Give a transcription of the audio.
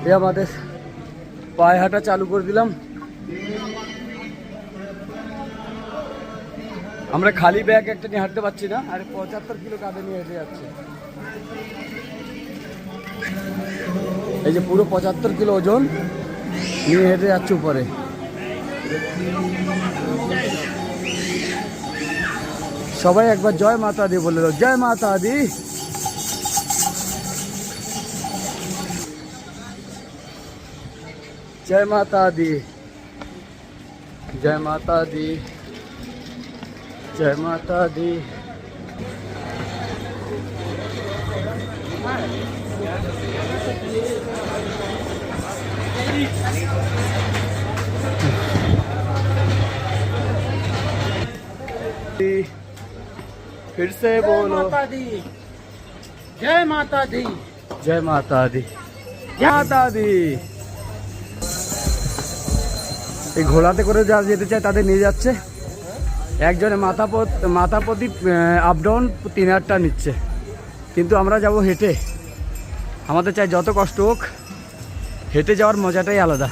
এই আমাদের পায়ে হাঁটা চালু করে দিলাম। আমরা খালি ব্যাগ একটা নিয়ে হাঁটতে পারছি না, আর 75 কিলো কাঁধে নিয়ে হেঁটে যাচ্ছে। এই যে পুরো 75 কিলো ওজন নিয়ে হেঁটে যাচ্ছে উপরে। সবাই একবার জয় মাতা দি বলে দাও, জয় মাতা দি। जय माता दी, जय माता दी, जय माता दी। फिर से बोलो, माता दी, जय माता दी, जय माता दी, जय माता दी। এই ঘোড়াতে করে যা যেতে চায় তাদের নিয়ে যাচ্ছে। একজনে মাথা প্রতি আপ ডাউন 3000 টাকা নিচ্ছে, কিন্তু আমরা যাব হেঁটে। আমাদের চাই যত কষ্ট হোক, হেঁটে যাওয়ার মজাটাই আলাদা।